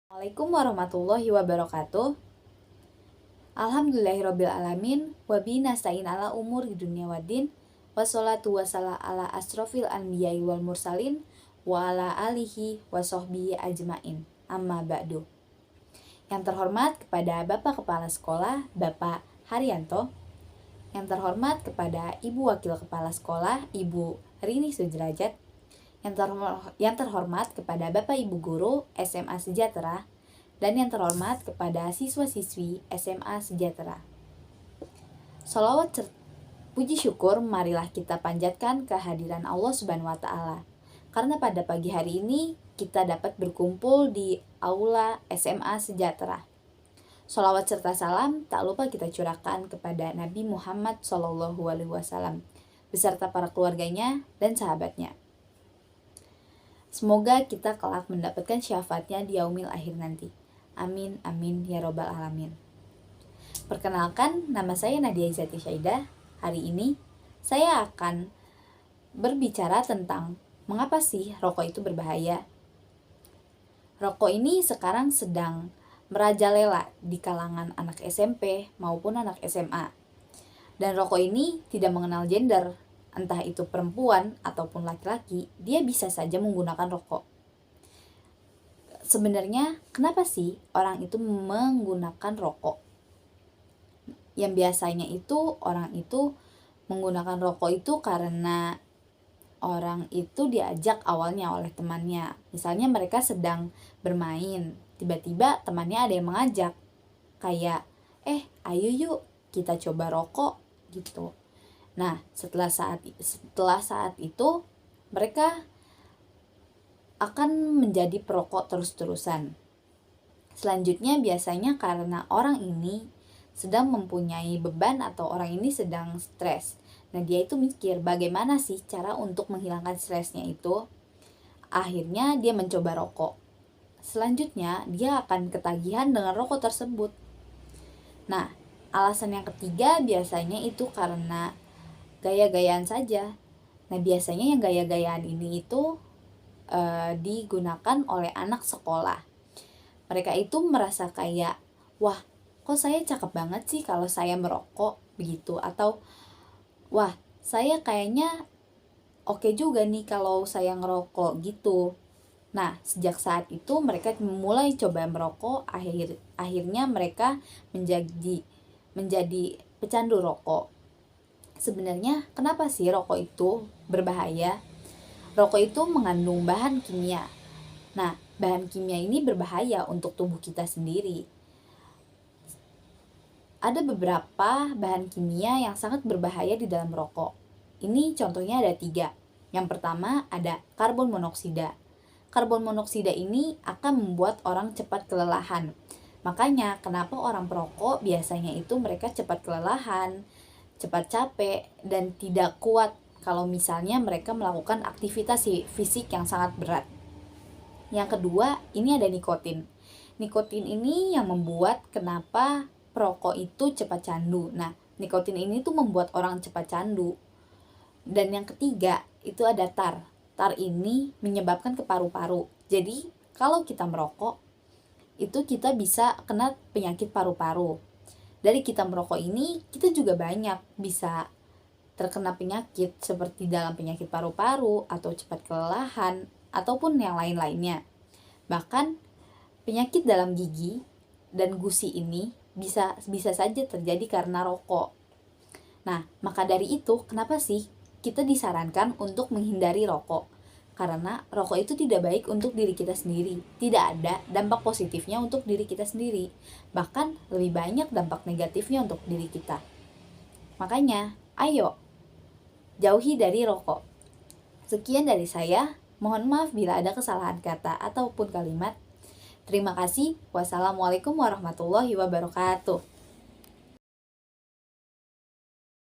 Assalamualaikum warahmatullahi wabarakatuh. Alhamdulillahirrabbilalamin. Wabihi nasta'in ala umur dunia waddin. Wassalatu wassalam ala asrofil anbiya'i wal mursalin. Wa ala alihi wa sahbihi ajmain. Amma ba'du. Yang terhormat kepada Bapak Kepala Sekolah, Bapak Haryanto. Yang terhormat kepada Ibu Wakil Kepala Sekolah, Ibu Rini Sudrajat. Yang terhormat kepada Bapak Ibu Guru SMA Sejahtera. Dan yang terhormat kepada siswa-siswi SMA Sejahtera. Sholawat puji syukur marilah kita panjatkan kehadiran Allah Subhanahu wa Ta'ala. Karena pada pagi hari ini kita dapat berkumpul di aula SMA Sejahtera. Sholawat serta salam tak lupa kita curahkan kepada Nabi Muhammad SAW beserta para keluarganya dan sahabatnya. Semoga kita kelak mendapatkan syafaatnya di yaumil akhir nanti. Amin, amin, ya robbal alamin. Perkenalkan, nama saya Nadia Izati Syaidah. Hari ini, saya akan berbicara tentang mengapa sih rokok itu berbahaya. Rokok ini sekarang sedang merajalela di kalangan anak SMP maupun anak SMA. Dan rokok ini tidak mengenal gender, entah itu perempuan ataupun laki-laki, dia bisa saja menggunakan rokok. Sebenarnya kenapa sih orang itu menggunakan rokok? Yang biasanya itu orang itu menggunakan rokok itu karena orang itu diajak awalnya oleh temannya. Misalnya mereka sedang bermain, tiba-tiba temannya ada yang mengajak. Kayak, ayo yuk kita coba rokok gitu. Nah, setelah saat itu mereka akan menjadi perokok terus-terusan. Selanjutnya biasanya karena orang ini sedang mempunyai beban atau orang ini sedang stres. Nah, dia itu mikir bagaimana sih cara untuk menghilangkan stresnya itu. Akhirnya dia mencoba rokok. Selanjutnya dia akan ketagihan dengan rokok tersebut. Nah, alasan yang ketiga biasanya itu karena gaya-gayaan saja. Nah, biasanya yang gaya-gayaan ini itu digunakan oleh anak sekolah. Mereka itu merasa kayak, wah, kok saya cakep banget sih kalau saya merokok begitu, atau wah, saya kayaknya oke juga nih kalau saya ngerokok gitu. Nah, sejak saat itu mereka mulai coba merokok, akhirnya mereka menjadi pecandu rokok. Sebenarnya kenapa sih rokok itu berbahaya? Rokok itu mengandung bahan kimia. Nah, bahan kimia ini berbahaya untuk tubuh kita sendiri. Ada beberapa bahan kimia yang sangat berbahaya di dalam rokok. Ini contohnya ada 3. Yang pertama ada karbon monoksida. Karbon monoksida ini akan membuat orang cepat kelelahan. Makanya kenapa orang perokok biasanya itu mereka cepat kelelahan, cepat capek, dan tidak kuat kalau misalnya mereka melakukan aktivitas fisik yang sangat berat. Yang kedua, ini ada nikotin. Nikotin ini yang membuat kenapa perokok itu cepat candu. Nah, nikotin ini tuh membuat orang cepat candu. Dan yang ketiga, itu ada tar. Tar ini menyebabkan ke paru-paru. Jadi, kalau kita merokok, itu kita bisa kena penyakit paru-paru. Dari kita merokok ini, kita juga banyak bisa terkena penyakit seperti dalam penyakit paru-paru atau cepat kelelahan ataupun yang lain-lainnya. Bahkan penyakit dalam gigi dan gusi ini bisa saja terjadi karena rokok. Nah, maka dari itu kenapa sih kita disarankan untuk menghindari rokok? Karena rokok itu tidak baik untuk diri kita sendiri. Tidak ada dampak positifnya untuk diri kita sendiri. Bahkan lebih banyak dampak negatifnya untuk diri kita. Makanya, ayo jauhi dari rokok. Sekian dari saya. Mohon maaf bila ada kesalahan kata ataupun kalimat. Terima kasih. Wassalamualaikum warahmatullahi wabarakatuh.